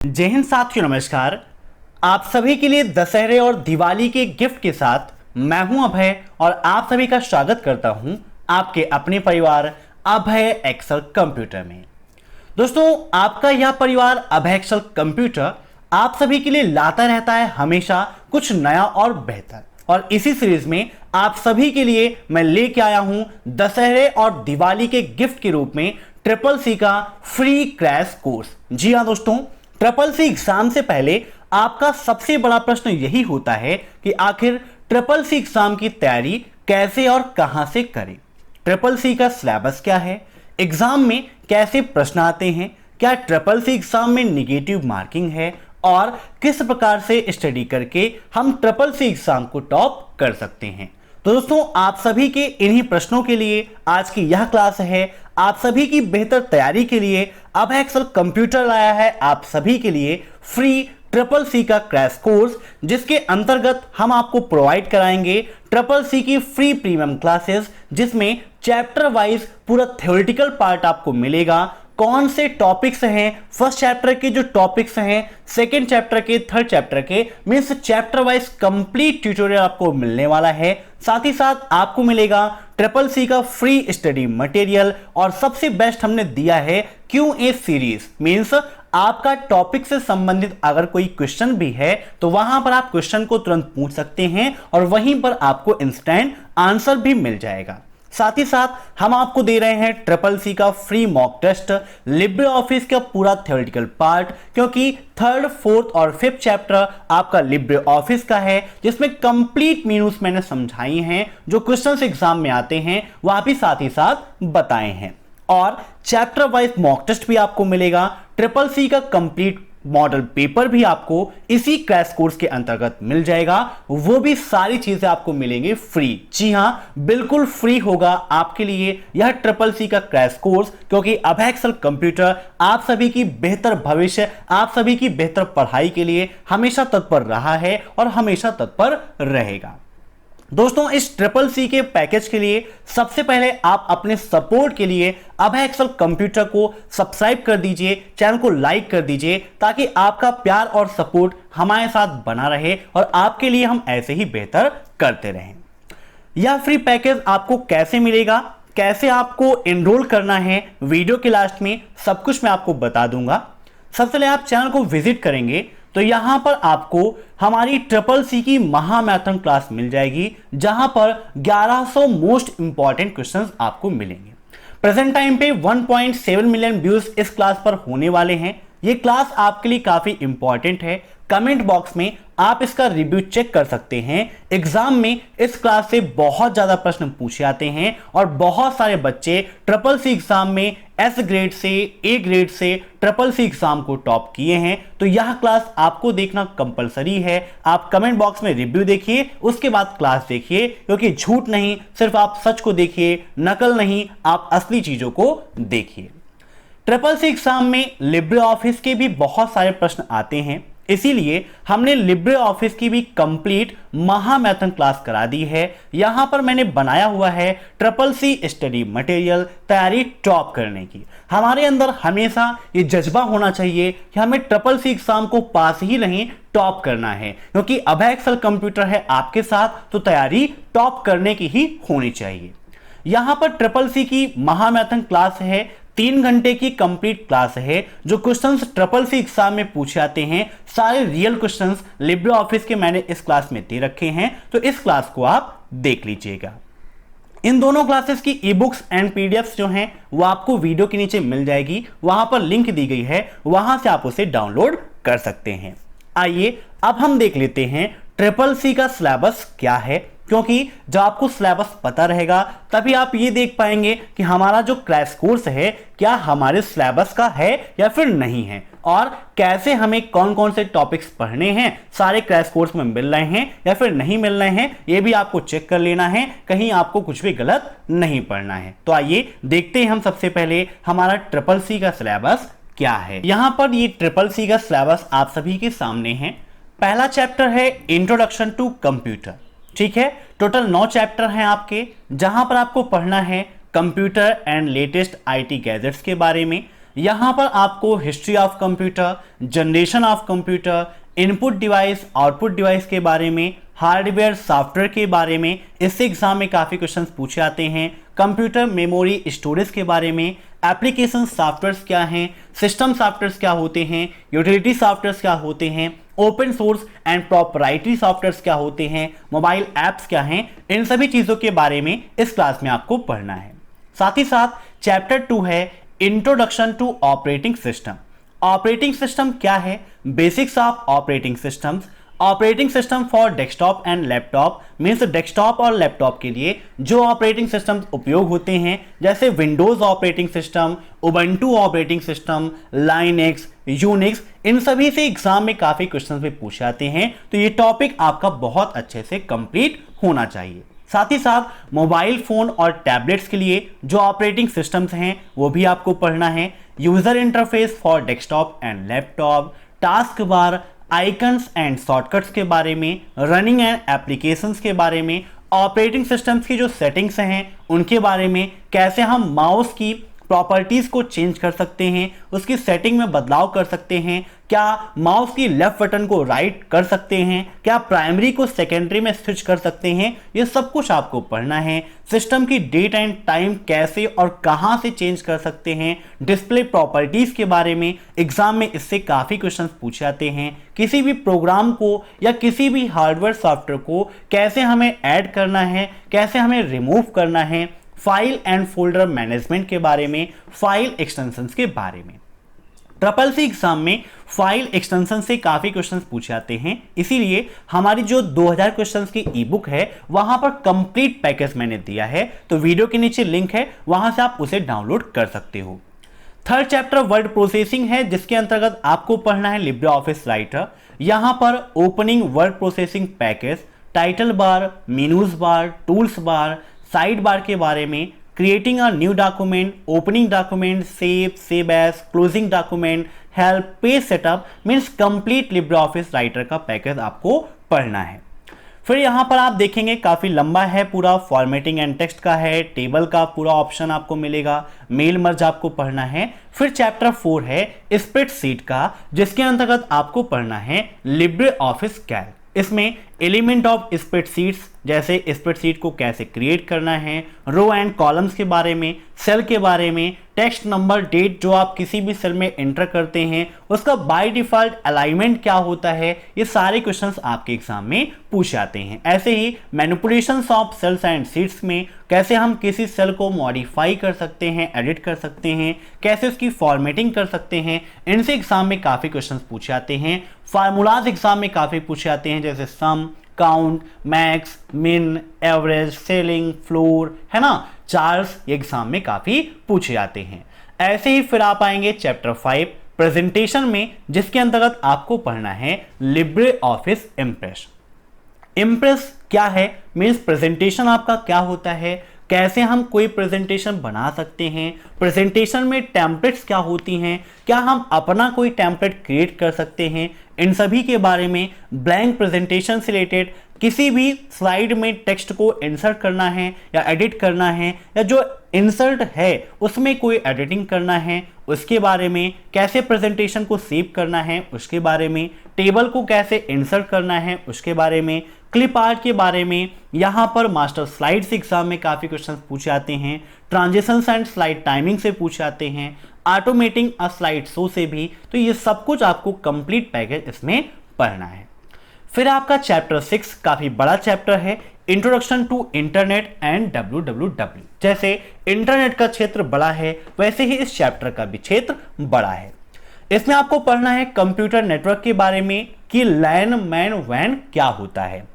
जय हिंद साथियों, नमस्कार। आप सभी के लिए दशहरे और दिवाली के गिफ्ट के साथ मैं हूं अभय और आप सभी का स्वागत करता हूं आपके अपने परिवार अभय एक्सेल कंप्यूटर में। दोस्तों, आपका यह परिवार अभय एक्सेल कंप्यूटर आप सभी के लिए लाता रहता है हमेशा कुछ नया और बेहतर, और इसी सीरीज में आप सभी के लिए मैं लेके आया हूं दशहरे और दिवाली के गिफ्ट के रूप में ट्रिपल सी का फ्री क्रैश कोर्स। जी हाँ दोस्तों, ट्रिपल सी एग्जाम से पहले आपका सबसे बड़ा प्रश्न यही होता है कि आखिर ट्रिपल सी एग्जाम की तैयारी कैसे और कहां से करें। ट्रिपल सी का सिलेबस क्या है, एग्जाम में कैसे प्रश्न आते हैं, क्या ट्रिपल सी एग्जाम में निगेटिव मार्किंग है और किस प्रकार से स्टडी करके हम ट्रिपल सी एग्जाम को टॉप कर सकते हैं। तो दोस्तों, आप सभी के इन्हीं प्रश्नों के लिए आज की यह क्लास है। आप सभी की बेहतर तैयारी के लिए अभय एक्सेल कंप्यूटर लाया है आप सभी के लिए फ्री ट्रिपल सी का क्रैश कोर्स, जिसके अंतर्गत हम आपको प्रोवाइड कराएंगे ट्रिपल सी की फ्री प्रीमियम क्लासेस, जिसमें चैप्टर वाइज पूरा थ्योरेटिकल पार्ट आपको मिलेगा। कौन से टॉपिक्स हैं, फर्स्ट चैप्टर के जो टॉपिक्स हैं, सेकेंड चैप्टर के, थर्ड चैप्टर के, means chapter wise complete tutorial आपको मिलने वाला है। साथ ही साथ आपको मिलेगा ट्रिपल सी का फ्री स्टडी मटेरियल, और सबसे बेस्ट हमने दिया है Q&A सीरीज, मीन्स आपका टॉपिक से संबंधित अगर कोई क्वेश्चन भी है तो वहां पर आप क्वेश्चन को तुरंत पूछ सकते हैं और वहीं पर आपको इंस्टेंट आंसर भी मिल जाएगा। साथ ही साथ हम आपको दे रहे हैं ट्रिपल सी का free mock test, Libre Office का पूरा थ्योरेटिकल पार्ट, क्योंकि थर्ड, फोर्थ और फिफ्थ चैप्टर आपका लिब्रे ऑफिस का है, जिसमें कंप्लीट मीन्स मैंने समझाई हैं, जो क्वेश्चंस एग्जाम में आते हैं वहां भी साथ ही साथ बताए हैं। और चैप्टर वाइज मॉक टेस्ट भी आपको मिलेगा। ट्रिपल सी का कंप्लीट मॉडल पेपर भी आपको इसी क्रैश कोर्स के अंतर्गत मिल जाएगा। वो भी सारी चीजें आपको मिलेंगी फ्री। जी हां, बिल्कुल फ्री होगा आपके लिए यह ट्रिपल सी का क्रैश कोर्स, क्योंकि अभय एक्सेल कंप्यूटर आप सभी की बेहतर भविष्य, आप सभी की बेहतर पढ़ाई के लिए हमेशा तत्पर रहा है और हमेशा तत्पर रहेगा। दोस्तों, इस ट्रिपल सी के पैकेज के लिए सबसे पहले आप अपने सपोर्ट के लिए अभय एक्सेल कंप्यूटर को सब्सक्राइब कर दीजिए, चैनल को लाइक कर दीजिए, ताकि आपका प्यार और सपोर्ट हमारे साथ बना रहे और आपके लिए हम ऐसे ही बेहतर करते रहें। यह फ्री पैकेज आपको कैसे मिलेगा, कैसे आपको एनरोल करना है, वीडियो के लास्ट में सब कुछ मैं आपको बता दूंगा। सबसे पहले आप चैनल को विजिट करेंगे तो यहां पर आपको हमारी ट्रिपल सी की महामैराथन क्लास मिल जाएगी, जहां पर 1100 मोस्ट इंपॉर्टेंट क्वेश्चंस आपको मिलेंगे। प्रेजेंट टाइम पे 1.7 मिलियन व्यूज इस क्लास पर होने वाले हैं। ये क्लास आपके लिए काफी इंपॉर्टेंट है। कमेंट बॉक्स में आप इसका रिव्यू चेक कर सकते हैं। एग्जाम में इस क्लास से बहुत ज्यादा प्रश्न पूछे जाते हैं और बहुत सारे बच्चे ट्रिपल सी एग्जाम में एस ग्रेड से, ए ग्रेड से ट्रिपल सी एग्जाम को टॉप किए हैं। तो यह क्लास आपको देखना कंपलसरी है। आप कमेंट बॉक्स में रिव्यू देखिए, उसके बाद क्लास देखिए, क्योंकि झूठ नहीं, सिर्फ आप सच को देखिए, नकल नहीं, आप असली चीजों को देखिए। ट्रिपल सी एग्जाम में लिब्रे ऑफिस के भी बहुत सारे प्रश्न आते हैं, इसीलिए हमने लिब्रे ऑफिस की भी कंप्लीट महामैराथन क्लास करा दी है। यहां पर मैंने बनाया हुआ है ट्रिपल सी स्टडी मटेरियल, तैयारी टॉप करने की। हमारे अंदर हमेशा ये जज्बा होना चाहिए कि हमें ट्रिपल सी एग्जाम को पास ही नहीं टॉप करना है, क्योंकि अभय एक्सेल कंप्यूटर है आपके साथ, तो तैयारी टॉप करने की ही होनी चाहिए। यहां पर ट्रिपल सी की महामैराथन क्लास है, 3 घंटे की कंप्लीट क्लास है। जो क्वेश्चंस ट्रिपल सी एग्जाम में पूछे जाते हैं, सारे रियल क्वेश्चंस लिब्रे ऑफिस के मैंने इस क्लास में दे रखे हैं, तो इस क्लास को आप देख लीजिएगा। इन दोनों क्लासेस की ई बुक्स एंड पीडीएफ्स जो हैं वो आपको वीडियो के नीचे मिल जाएगी, वहां पर लिंक दी गई है, वहां से आप उसे डाउनलोड कर सकते हैं। आइए अब हम देख लेते हैं ट्रिपल सी का सिलेबस क्या है, क्योंकि जब आपको सिलेबस पता रहेगा तभी आप ये देख पाएंगे कि हमारा जो क्रैश कोर्स है क्या हमारे सिलेबस का है या फिर नहीं है, और कैसे हमें कौन कौन से टॉपिक्स पढ़ने हैं, सारे क्रैश कोर्स में मिल रहे हैं या फिर नहीं मिल रहे हैं, ये भी आपको चेक कर लेना है, कहीं आपको कुछ भी गलत नहीं पढ़ना है। तो आइए देखते हैं हम सबसे पहले हमारा ट्रिपल सी का सिलेबस क्या है। यहां पर ये ट्रिपल सी का सिलेबस आप सभी के सामने है। पहला चैप्टर है इंट्रोडक्शन टू कंप्यूटर, ठीक है। टोटल 9 चैप्टर हैं आपके, जहां पर आपको पढ़ना है computer and latest IT gadgets के बारे में। यहां पर आपको history of computer, generation of computer, input device, output device के बारे में, हार्डवेयर सॉफ्टवेयर के बारे में, इससे एग्जाम में काफ़ी क्वेश्चंस पूछे आते हैं। कंप्यूटर मेमोरी स्टोरेज के बारे में, एप्लीकेशन सॉफ्टवेयर्स क्या हैं, सिस्टम सॉफ्टवेयर्स क्या होते हैं, यूटिलिटी सॉफ्टवेयर्स क्या होते हैं, open source and proprietary softwares क्या होते हैं, मोबाइल ऐप्स क्या हैं, इन सभी चीज़ों के बारे में इस क्लास में आपको पढ़ना है। साथ ही साथ चैप्टर 2 है introduction to operating system. Operating system क्या है, basics of operating systems. Operating system for desktop and laptop means desktop और लैपटॉप के लिए जो ऑपरेटिंग सिस्टम उपयोग होते हैं, जैसे Windows operating system, Ubuntu operating system, Linux, Unix, इन सभी से एग्जाम में काफी क्वेश्चंस भी पूछे जाते हैं। तो ये टॉपिक आपका बहुत अच्छे से कंप्लीट होना चाहिए। साथ ही साथ मोबाइल फोन और टैबलेट्स के लिए जो ऑपरेटिंग सिस्टम्स हैं वो भी आपको पढ़ना है। User interface for desktop and laptop, task bar, icons and shortcuts के बारे में, रनिंग एंड एप्लीकेशंस के बारे में, ऑपरेटिंग सिस्टम्स की जो सेटिंग्स हैं उनके बारे में, कैसे हम माउस की प्रॉपर्टीज को चेंज कर सकते हैं, उसकी सेटिंग में बदलाव कर सकते हैं, क्या माउस की लेफ्ट बटन को राइट कर सकते हैं, क्या प्राइमरी को सेकेंडरी में स्विच कर सकते हैं, ये सब कुछ आपको पढ़ना है। सिस्टम की डेट एंड टाइम कैसे और कहां से चेंज कर सकते हैं, डिस्प्ले प्रॉपर्टीज के बारे में एग्जाम में इससे काफी क्वेश्चंस पूछे जाते हैं। किसी भी प्रोग्राम को या किसी भी हार्डवेयर सॉफ्टवेयर को कैसे हमें ऐड करना है, कैसे हमें रिमूव करना है, फाइल एंड फोल्डर मैनेजमेंट के बारे में, फाइल एक्सटेंशंस के बारे में। ट्रिपल सी एग्जाम में फाइल एक्सटेंशन से काफी क्वेश्चंस पूछे जाते हैं, इसीलिए हमारी जो 2000 क्वेश्चंस की ई बुक है वहां पर कंप्लीट पैकेज मैंने दिया है, तो वीडियो के नीचे लिंक है, वहां से आप उसे डाउनलोड कर सकते हो। थर्ड चैप्टर वर्ड प्रोसेसिंग है, जिसके अंतर्गत आपको पढ़ना है लिब्रे ऑफिस राइटर। यहां पर opening word processing package, title bar, menus bar, tools bar, side bar के बारे में, creating a new document, opening document, save as, closing document, help, page setup means complete LibreOffice writer का package आपको पढ़ना है। फिर यहाँ पर आप देखेंगे काफ़ी लंबा है, पूरा फॉर्मेटिंग एंड टेक्स्ट का है, टेबल का पूरा ऑप्शन आपको मिलेगा, मेल मर्ज आपको पढ़ना है। फिर चैप्टर 4 है स्प्रेडशीट का, जिसके अंतर्गत आपको पढ़ना है लिब्रे ऑफिस कैल्क। इसमें एलिमेंट ऑफ स्प्रेडशीट्स, जैसे स्प्रेडशीट को कैसे क्रिएट करना है, रो एंड कॉलम्स के बारे में, सेल के बारे में, टेक्स्ट नंबर, डेट जो आप किसी भी सेल में एंटर करते हैं उसका बाय डिफॉल्ट अलाइनमेंट क्या होता है, ये सारे क्वेश्चंस आपके एग्जाम में पूछे जाते हैं। ऐसे ही manipulations of cells and sheets में कैसे हम किसी सेल को मॉडिफाई कर सकते हैं, एडिट कर सकते हैं, कैसे उसकी फॉर्मेटिंग कर सकते हैं, इनसे एग्जाम में काफ़ी क्वेश्चंस पूछे जाते हैं। फार्मूलाज एग्जाम में काफ़ी पूछे जाते हैं, जैसे सम, काउंट, मैक्स, मिन, एवरेज, सेलिंग, फ्लोर, है ना, चार्ट्स, ये एग्जाम में काफी पूछे जाते हैं। ऐसे ही फिर आप आएंगे चैप्टर 5 प्रेजेंटेशन में, जिसके अंतर्गत आपको पढ़ना है लिब्रे ऑफिस इम्प्रेस। इम्प्रेस क्या है मीन्स प्रेजेंटेशन आपका क्या होता है, कैसे हम कोई प्रेजेंटेशन बना सकते हैं, प्रेजेंटेशन में टेम्पलेट्स क्या होती हैं, क्या हम अपना कोई टेम्पलेट क्रिएट कर सकते हैं, इन सभी के बारे में, ब्लैंक प्रेजेंटेशन से रिलेटेड किसी भी स्लाइड में टेक्स्ट को इंसर्ट करना है या एडिट करना है, या जो इंसर्ट है उसमें कोई एडिटिंग करना है उसके बारे में, कैसे प्रेजेंटेशन को सेव करना है उसके बारे में, टेबल को कैसे इंसर्ट करना है उसके बारे में, क्लिप आर्ट के बारे में। यहाँ पर मास्टर स्लाइड्स एग्जाम में काफ़ी क्वेश्चन पूछे जाते हैं, ट्रांजिशंस एंड स्लाइड टाइमिंग से पूछे जाते हैं, ऑटोमेटिंग अ स्लाइड शो से भी। तो ये सब कुछ आपको कंप्लीट पैकेज इसमें पढ़ना है। फिर आपका चैप्टर 6 काफ़ी बड़ा चैप्टर है, introduction to internet and WWW। जैसे इंटरनेट का क्षेत्र बड़ा है वैसे ही इस चैप्टर का भी क्षेत्र बड़ा है। इसमें आपको पढ़ना है कंप्यूटर नेटवर्क के बारे में कि लैन, मैन, वैन क्या होता है।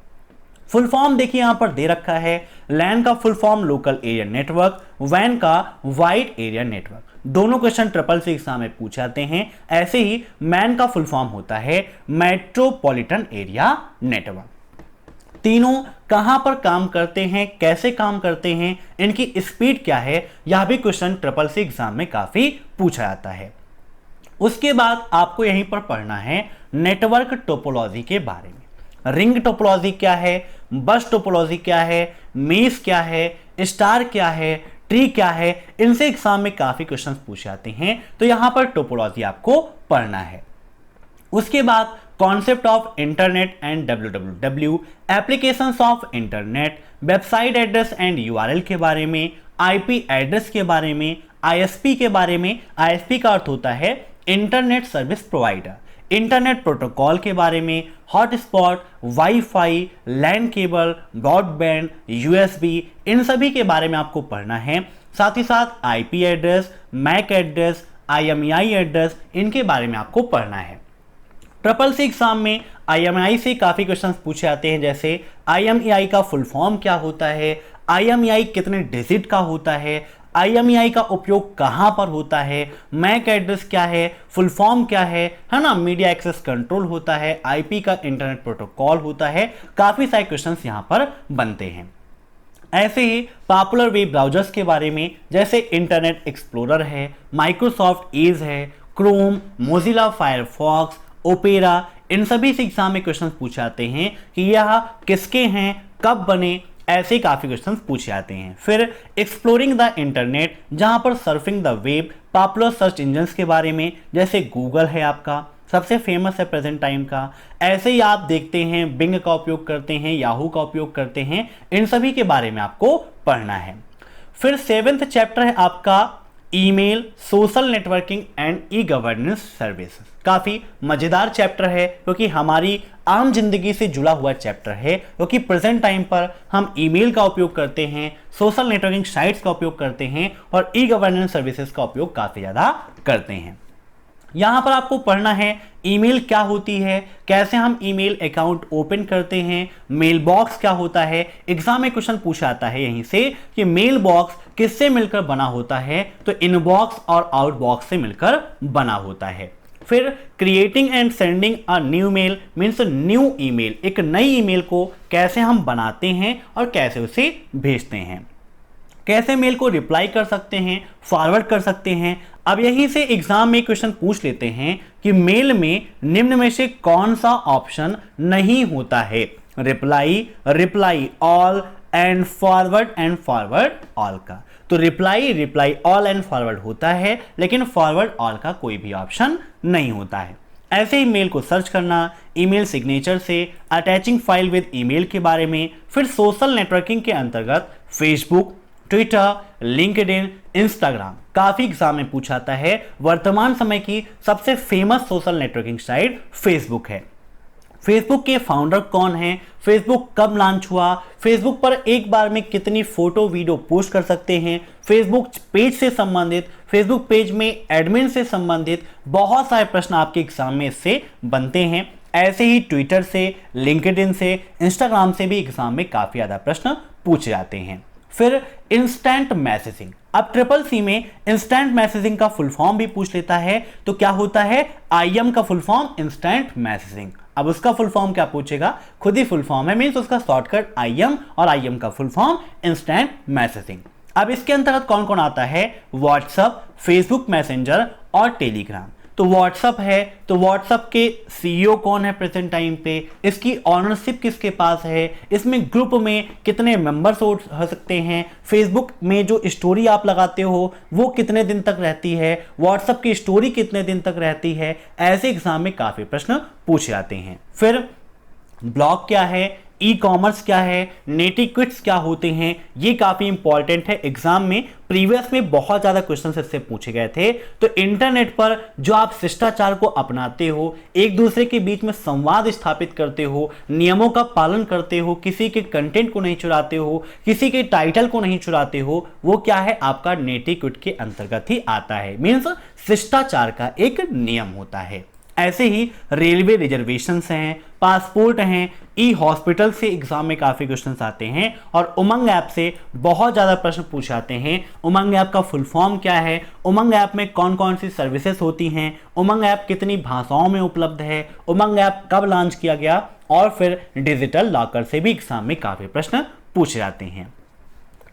फुल फॉर्म देखिए यहां पर दे रखा है, लैन का full form local area network, वैन का वाइड एरिया नेटवर्क। दोनों क्वेश्चन ट्रिपल सी एग्जाम में पूछे जाते हैं। ऐसे ही मैन का फुल फॉर्म होता है मेट्रोपॉलिटन एरिया नेटवर्क। तीनों कहां पर काम करते हैं, कैसे काम करते हैं, इनकी स्पीड क्या है, यह भी क्वेश्चन ट्रिपल सी एग्जाम में काफी पूछा जाता है। उसके बाद आपको यहीं पर पढ़ना है नेटवर्क टोपोलॉजी के बारे में। रिंग टोपोलॉजी क्या है, बस टोपोलॉजी क्या है, मेश क्या है, स्टार क्या है, ट्री क्या है, इनसे एग्जाम में काफी क्वेश्चंस पूछे जाते हैं, तो यहां पर टोपोलॉजी आपको पढ़ना है। उसके बाद concept of internet and www, applications of internet, website address and URL के बारे में, आईपी एड्रेस के बारे में, आईएसपी के बारे में। आईएसपी का अर्थ होता है internet service provider, internet protocol के बारे में, hotspot, WiFi, land cable, broadband, USB, इन सभी के बारे में आपको पढ़ना है। साथ ही साथ IP address, MAC address, IMEI address, इनके बारे में आपको पढ़ना है। ट्रिपल सी एग्जाम में आईएमईआई से काफी क्वेश्चंस पूछे जाते हैं, जैसे आईएमईआई का फुल फॉर्म क्या होता है, आईएमईआई कितने डिजिट का होता है, आईएमईआई का उपयोग कहां पर होता है, मैक एड्रेस क्या है, फुल फॉर्म क्या है ना, मीडिया एक्सेस कंट्रोल होता है, आईपी का इंटरनेट प्रोटोकॉल होता है। काफी सारे क्वेश्चंस यहां पर बनते हैं। ऐसे ही पॉपुलर वेब ब्राउजर्स के बारे में, जैसे इंटरनेट एक्सप्लोरर है, माइक्रोसॉफ्ट एज है, क्रोम, मोजिला फायरफॉक्स, ओपेरा, इन सभी से एग्जाम में क्वेश्चंस पूछे जाते हैं कि यह किसके हैं, कब बने, ऐसे काफी क्वेश्चंस पूछे जाते हैं। फिर एक्सप्लोरिंग द इंटरनेट, जहां पर surfing the web, popular search engines के बारे में, जैसे गूगल है आपका सबसे फेमस है प्रेजेंट टाइम का, ऐसे ही आप देखते हैं बिंग का उपयोग करते हैं, याहू का उपयोग करते हैं, इन सभी के बारे में आपको पढ़ना है। फिर 7th चैप्टर है आपका email, social networking and e governance service. काफी मजेदार चैप्टर है क्योंकि हमारी आम जिंदगी से जुड़ा हुआ चैप्टर है, क्योंकि प्रेजेंट टाइम पर हम ईमेल का उपयोग करते हैं, सोशल नेटवर्किंग साइट्स का उपयोग करते हैं और ई गवर्नेंस सर्विसेज का उपयोग काफी ज्यादा करते हैं। यहां पर आपको पढ़ना है ईमेल क्या होती है, कैसे हम ईमेल अकाउंट ओपन करते हैं, मेल बॉक्स क्या होता है। एग्जाम में क्वेश्चन पूछा आता है यहीं से कि मेल बॉक्स किससे मिलकर बना होता है, तो इनबॉक्स और आउटबॉक्स से मिलकर बना होता है। फिर creating and sending a new mail means new email, एक नई ईमेल को कैसे हम बनाते हैं और कैसे उसे भेजते हैं, कैसे मेल को रिप्लाई कर सकते हैं, फॉरवर्ड कर सकते हैं। अब यहीं से एग्जाम में क्वेश्चन पूछ लेते हैं कि मेल में निम्न में से कौन सा ऑप्शन नहीं होता है, reply, reply all and forward all का। तो रिप्लाई ऑल एंड फॉरवर्ड होता है, लेकिन फॉरवर्ड ऑल का कोई भी ऑप्शन नहीं होता है। ऐसे ही मेल को सर्च करना, ईमेल सिग्नेचर से, अटैचिंग फाइल विद ईमेल के बारे में। फिर सोशल नेटवर्किंग के अंतर्गत फेसबुक, ट्विटर, लिंक्डइन, इंस्टाग्राम काफी एग्जाम में पूछा जाता है। वर्तमान समय की सबसे famous social networking site Facebook है। फेसबुक के फाउंडर कौन है, फेसबुक कब लॉन्च हुआ, फेसबुक पर एक बार में कितनी फोटो वीडियो पोस्ट कर सकते हैं, फेसबुक पेज से संबंधित, फेसबुक पेज में एडमिन से संबंधित बहुत सारे प्रश्न आपके एग्जाम में इससे बनते हैं। ऐसे ही ट्विटर से, लिंक्डइन से, इंस्टाग्राम से भी एग्जाम में काफी ज्यादा प्रश्न पूछे जाते हैं। फिर इंस्टेंट मैसेजिंग, अब ट्रिपल सी में इंस्टेंट मैसेजिंग का फुल फॉर्म भी पूछ लेता है, तो क्या होता है, आईएम का फुल फॉर्म इंस्टेंट मैसेजिंग। अब उसका फुल फॉर्म क्या पूछेगा, खुद ही फुल फॉर्म है, मीन्स उसका शॉर्टकट आईएम और आईएम का फुल फॉर्म इंस्टेंट मैसेजिंग। अब इसके अंतर्गत कौन कौन आता है, व्हाट्सएप, फेसबुक मैसेंजर और टेलीग्राम। तो व्हाट्सएप है, तो व्हाट्सएप के सीईओ कौन है प्रेजेंट टाइम पे, इसकी ऑनरशिप किसके पास है, इसमें ग्रुप में कितने मेंबर्स हो सकते हैं, फेसबुक में जो स्टोरी आप लगाते हो वो कितने दिन तक रहती है, व्हाट्सएप की स्टोरी कितने दिन तक रहती है। ऐसे एग्जाम में काफी प्रश्न पूछे जाते हैं। फिर ब्लॉग क्या है, ई कॉमर्स क्या है, नेटिक्विट्स क्या होते हैं, ये काफी इंपॉर्टेंट है। एग्जाम में प्रीवियस में बहुत ज्यादा क्वेश्चन इससे पूछे गए थे। तो इंटरनेट पर जो आप शिष्टाचार को अपनाते हो, एक दूसरे के बीच में संवाद स्थापित करते हो, नियमों का पालन करते हो, किसी के कंटेंट को नहीं चुराते हो, किसी के टाइटल को नहीं चुराते हो, वो क्या है, आपका नेटिक्विट के अंतर्गत ही आता है। मीन्स शिष्टाचार का एक नियम होता है। ऐसे ही रेलवे रिजर्वेशंस हैं, पासपोर्ट हैं, ई हॉस्पिटल से एग्जाम में काफी क्वेश्चंस आते हैं और उमंग ऐप से बहुत ज्यादा प्रश्न पूछे जाते हैं। उमंग ऐप का फुल फॉर्म क्या है, उमंग ऐप में कौन कौन सी सर्विसेज होती हैं, उमंग ऐप कितनी भाषाओं में उपलब्ध है, उमंग ऐप कब लॉन्च किया गया, और फिर डिजिटल लॉकर से भी एग्जाम में काफी प्रश्न पूछे जाते हैं।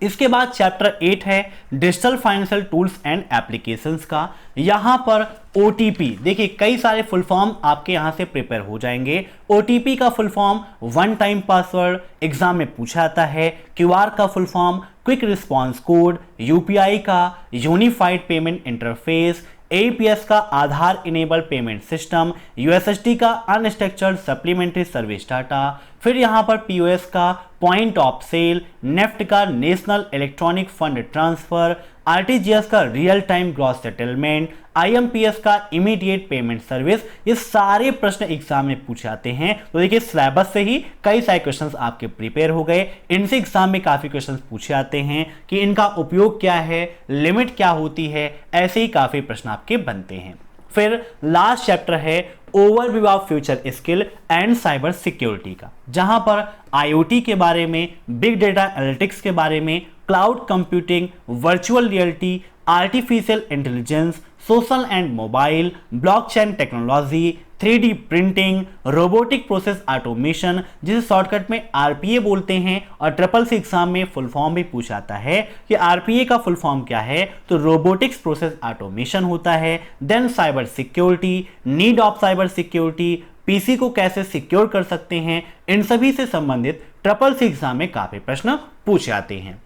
इसके बाद चैप्टर 8 है digital financial tools and applications का। यहां पर ओटीपी, देखिए कई सारे फुल फॉर्म आपके यहां से प्रिपेयर हो जाएंगे। ओटीपी का full form one time password exam में पूछा जाता है। क्यूआर का full form quick response code, UPI का यूनिफाइड पेमेंट इंटरफेस, एईपीएस का Aadhaar enable payment system, USSD का अनस्ट्रक्चर्ड सप्लीमेंट्री सर्विस डाटा, फिर यहां पर पीओएस का पॉइंट ऑफ सेल, नेफ्ट का national electronic fund transfer, RTGS का real time gross settlement, IMPS का इमीडिएट पेमेंट सर्विस, ये सारे प्रश्न एग्जाम में पूछे जाते हैं। तो देखिए सिलेबस से ही कई सारे क्वेश्चंस आपके प्रिपेयर हो गए, इनसे एग्जाम में काफी क्वेश्चंस पूछे जाते हैं कि इनका उपयोग क्या है, लिमिट क्या होती है, ऐसे ही काफी प्रश्न आपके बनते हैं। फिर लास्ट चैप्टर है overview of future skill and cyber security का, जहां पर आईओटी के बारे में, बिग डेटा एनालिटिक्स के बारे में, cloud computing, virtual reality, artificial intelligence, social and mobile, blockchain technology, 3D printing, robotic process automation, जिसे शॉर्टकट में आरपीए बोलते हैं, और ट्रिपल सी एग्जाम में फुल फॉर्म भी पूछा जाता है कि आरपीए का फुल फॉर्म क्या है, तो रोबोटिक्स प्रोसेस ऑटोमेशन होता है। Then cyber security, need of cyber security, PC को कैसे सिक्योर कर सकते हैं, इन सभी से संबंधित ट्रिपल सी एग्जाम में काफी प्रश्न पूछे जाते हैं।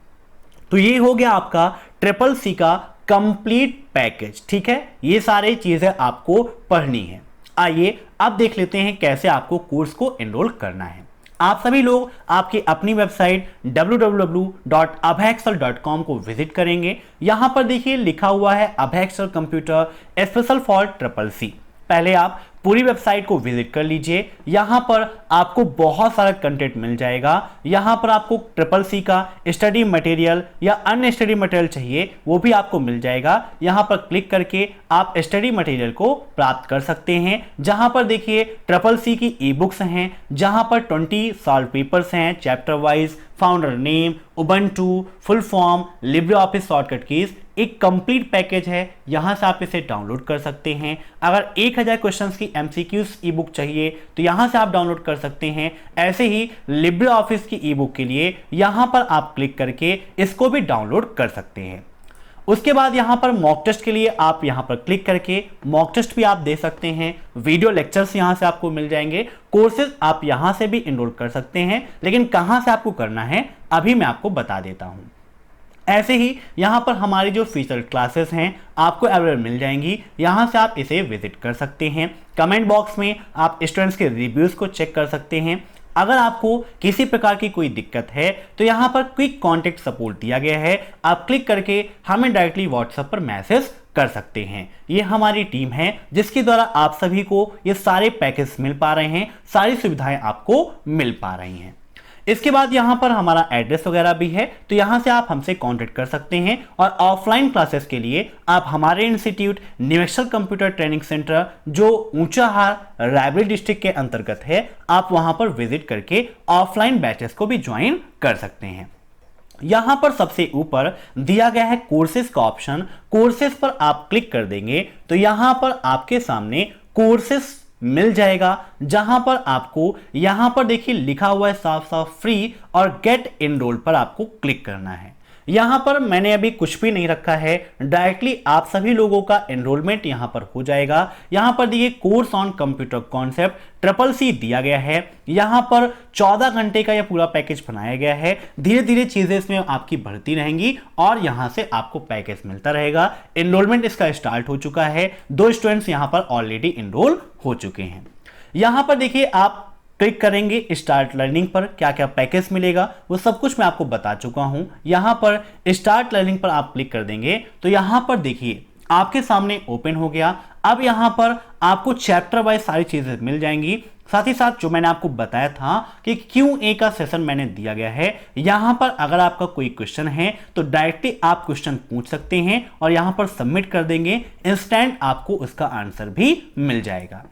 तो ये हो गया आपका ट्रिपल सी का कंप्लीट पैकेज, ठीक है। ये सारी चीजें आपको पढ़नी है। आइए अब देख लेते हैं कैसे आपको कोर्स को एनरोल करना है। आप सभी लोग आपकी अपनी वेबसाइट www.abhaexcel.com को विजिट करेंगे। यहां पर देखिए लिखा हुआ है Abhay Excel computer special for triple C. पहले आप पूरी वेबसाइट को विजिट कर लीजिए। यहां पर आपको बहुत सारा कंटेंट मिल जाएगा। यहां पर आपको ट्रिपल सी का स्टडी मटेरियल या अन्य स्टडी मटेरियल चाहिए, वो भी आपको मिल जाएगा। यहां पर क्लिक करके आप स्टडी मटेरियल को प्राप्त कर सकते हैं, जहां पर देखिए ट्रिपल सी की ई बुक्स हैं, जहां पर 20 सॉल्व पेपर्स हैं chapter wise, founder name, Ubuntu, full form, Libre office shortcut keys, एक कंप्लीट पैकेज है। यहां से आप इसे डाउनलोड कर सकते हैं। अगर 1000 क्वेश्चंस की एमसीक्यूज ई बुक चाहिए तो यहां से आप डाउनलोड कर सकते हैं। ऐसे ही लिब्रे ऑफिस की ई बुक के लिए यहां पर आप क्लिक करके इसको भी डाउनलोड कर सकते हैं। उसके बाद यहां पर मॉक टेस्ट के लिए आप यहां पर क्लिक करके मॉक टेस्ट भी आप दे सकते हैं। वीडियो लेक्चर्स यहां से आपको मिल जाएंगे। कोर्सेज आप यहां से भी एनरोल कर सकते हैं, लेकिन कहां से आपको करना है अभी मैं आपको बता देता हूं। ऐसे ही यहां पर हमारी जो फीचर क्लासेस हैं आपको अवेलेबल मिल जाएंगी। यहां से आप इसे विजिट कर सकते हैं। कमेंट बॉक्स में आप स्टूडेंट्स के रिव्यूज को चेक कर सकते हैं। अगर आपको किसी प्रकार की कोई दिक्कत है तो यहां पर क्विक कॉन्टेक्ट सपोर्ट दिया गया है। आप क्लिक करके हमें डायरेक्टली व्हाट्सएप पर मैसेज कर सकते हैं। ये हमारी टीम है जिसके द्वारा आप सभी को ये सारे पैकेज मिल पा रहे हैं, सारी सुविधाएं आपको मिल पा रही हैं। इसके बाद यहां पर हमारा एड्रेस वगैरह भी है, तो यहां से आप हमसे कांटेक्ट कर सकते हैं। और ऑफलाइन क्लासेस के लिए आप हमारे institute New Excel Computer Training Centre, जो ऊंचाहार रायबरेली डिस्ट्रिक्ट के अंतर्गत है, आप वहां पर विजिट करके ऑफलाइन बैचेस को भी ज्वाइन कर सकते हैं। यहां पर सबसे ऊपर दिया गया है कोर्सेज का ऑप्शन। कोर्सेज पर आप क्लिक कर देंगे तो यहां पर आपके सामने कोर्सेज मिल जाएगा, जहां पर आपको यहां पर देखिए लिखा हुआ है साफ साफ फ्री, और गेट एनरोल्ड पर आपको क्लिक करना है। यहां पर मैंने अभी कुछ भी नहीं रखा है, डायरेक्टली आप सभी लोगों का एनरोलमेंट यहां पर हो जाएगा। यहां पर देखिए course on computer concept triple C दिया गया है। यहां पर 14 घंटे का यह पूरा पैकेज बनाया गया है। धीरे धीरे चीजें इसमें आपकी बढ़ती रहेंगी और यहां से आपको पैकेज मिलता रहेगा। एनरोलमेंट इसका स्टार्ट हो चुका है। 2 स्टूडेंट्स यहां पर ऑलरेडी एनरोल हो चुके हैं। यहां पर देखिए आप क्लिक करेंगे स्टार्ट लर्निंग पर, क्या क्या पैकेज मिलेगा वो सब कुछ मैं आपको बता चुका हूं। यहां पर स्टार्ट लर्निंग पर आप क्लिक कर देंगे तो यहां पर देखिए आपके सामने ओपन हो गया। अब यहां पर आपको चैप्टर वाइज सारी चीजें मिल जाएंगी। साथ ही साथ जो मैंने आपको बताया था कि Q&A का सेशन मैंने दिया गया है, यहां पर अगर आपका कोई क्वेश्चन है तो डायरेक्टली आप क्वेश्चन पूछ सकते हैं और यहां पर सबमिट कर देंगे, इंस्टेंट आपको उसका आंसर भी मिल जाएगा।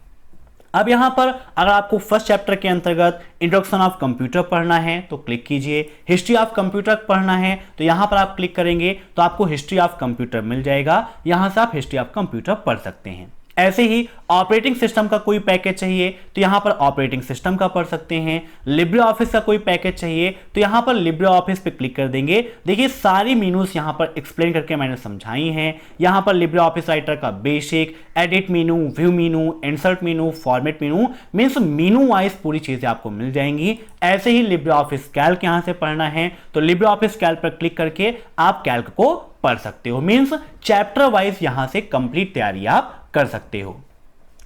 अब यहां पर अगर आपको फर्स्ट चैप्टर के अंतर्गत इंट्रोडक्शन ऑफ कंप्यूटर पढ़ना है तो क्लिक कीजिए। हिस्ट्री ऑफ कंप्यूटर पढ़ना है तो यहां पर आप क्लिक करेंगे तो आपको हिस्ट्री ऑफ कंप्यूटर मिल जाएगा। यहां से आप हिस्ट्री ऑफ कंप्यूटर पढ़ सकते हैं। ऐसे ही ऑपरेटिंग सिस्टम का कोई पैकेज चाहिए तो यहां पर ऑपरेटिंग सिस्टम का पढ़ सकते हैं। लिब्रे ऑफिस का कोई पैकेज चाहिए तो यहां पर लिब्रे ऑफिस पे क्लिक कर देंगे। देखिए सारी मेनूज यहां पर एक्सप्लेन करके मैंने समझाई हैं। यहां पर लिब्रे ऑफिस राइटर का बेसिक, एडिट मेनू, व्यू मेनू, इंसर्ट मेनू, फॉर्मेट मेनू, मीन्स मेनू वाइज पूरी चीजें आपको मिल जाएंगी। ऐसे ही लिब्रे ऑफिस कैल्क यहां से पढ़ना है तो लिब्रे ऑफिस कैल्क पर क्लिक करके आप कैल्क को पढ़ सकते हो। मीन्स चैप्टर वाइज यहां से कंप्लीट तैयारी आप कर सकते हो।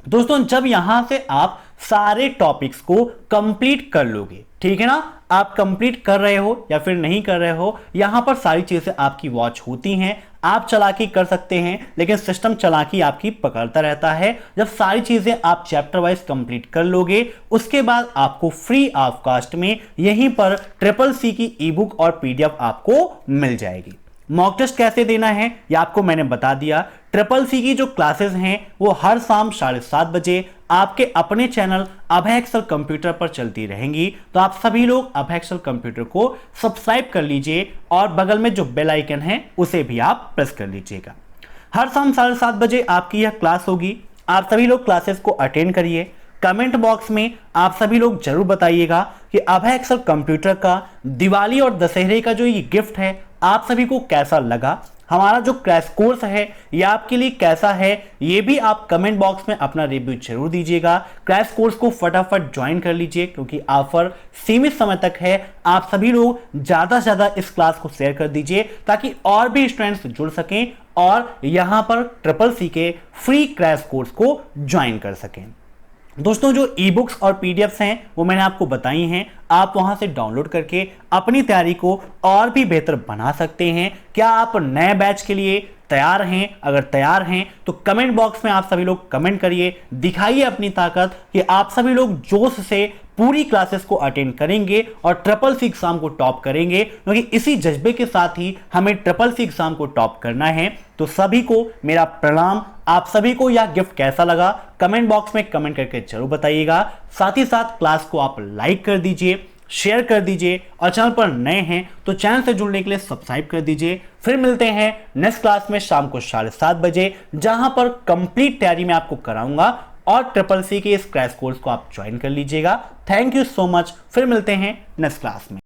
दोस्तों जब यहां से आप सारे टॉपिक्स को कंप्लीट कर लोगे, ठीक है ना, आप कंप्लीट कर रहे हो या फिर नहीं कर रहे हो, यहां पर सारी चीजें आपकी वॉच होती हैं। आप चालाकी कर सकते हैं लेकिन सिस्टम चालाकी आपकी पकड़ता रहता है। जब सारी चीजें आप चैप्टर वाइज कंप्लीट कर लोगे उसके बाद आपको फ्री ऑफ कॉस्ट में यहीं पर CCC की ई बुक और PDF आपको मिल जाएगी। मॉक टेस्ट कैसे देना है ये आपको मैंने बता दिया। CCC की जो क्लासेस हैं वो हर शाम 7:30 बजे आपके अपने चैनल अभय एक्सेल कंप्यूटर पर चलती रहेंगी। तो आप सभी लोग अभय एक्सेल कंप्यूटर को सब्सक्राइब कर लीजिए और बगल में जो बेल आइकन है उसे भी आप प्रेस कर लीजिएगा। हर शाम 7:30 बजे आपकी यह क्लास होगी। आप सभी लोग क्लासेस को अटेंड करिए। कमेंट बॉक्स में आप सभी लोग जरूर बताइएगा कि अभय एक्सेल कंप्यूटर का दिवाली और दशहरे का जो ये गिफ्ट है आप सभी को कैसा लगा। हमारा जो क्रैश कोर्स है ये आपके लिए कैसा है ये भी आप कमेंट बॉक्स में अपना रिव्यू जरूर दीजिएगा। क्रैश कोर्स को फटाफट ज्वाइन कर लीजिए क्योंकि ऑफर सीमित समय तक है। आप सभी लोग ज्यादा से ज्यादा इस क्लास को शेयर कर दीजिए ताकि और भी स्टूडेंट्स जुड़ सकें और यहां पर CCC के फ्री क्रैश कोर्स को ज्वाइन कर सकें। दोस्तों जो ई बुक्स और PDFs हैं वो मैंने आपको बताई हैं, आप वहां से डाउनलोड करके अपनी तैयारी को और भी बेहतर बना सकते हैं। क्या आप नए बैच के लिए तैयार हैं? अगर तैयार हैं तो कमेंट बॉक्स में आप सभी लोग कमेंट करिए, दिखाइए अपनी ताकत कि आप सभी लोग जोश से पूरी क्लासेस को अटेंड करेंगे और CCC एग्जाम को टॉप करेंगे क्योंकि इसी जज्बे के साथ ही हमें CCC एग्जाम को टॉप करना है। तो सभी को मेरा प्रणाम। आप सभी को यह गिफ्ट कैसा लगा कमेंट बॉक्स में कमेंट करके जरूर बताइएगा। साथ ही साथ क्लास को आप लाइक कर दीजिए, शेयर कर दीजिए और चैनल पर नए हैं तो चैनल से जुड़ने के लिए सब्सक्राइब कर दीजिए। फिर मिलते हैं नेक्स्ट क्लास में शाम को 7:30 बजे जहां पर कंप्लीट तैयारी में आपको कराऊंगा और CCC के इस क्रैश कोर्स को आप ज्वाइन कर लीजिएगा। Thank you so much. फिर मिलते हैं नेक्स्ट क्लास में।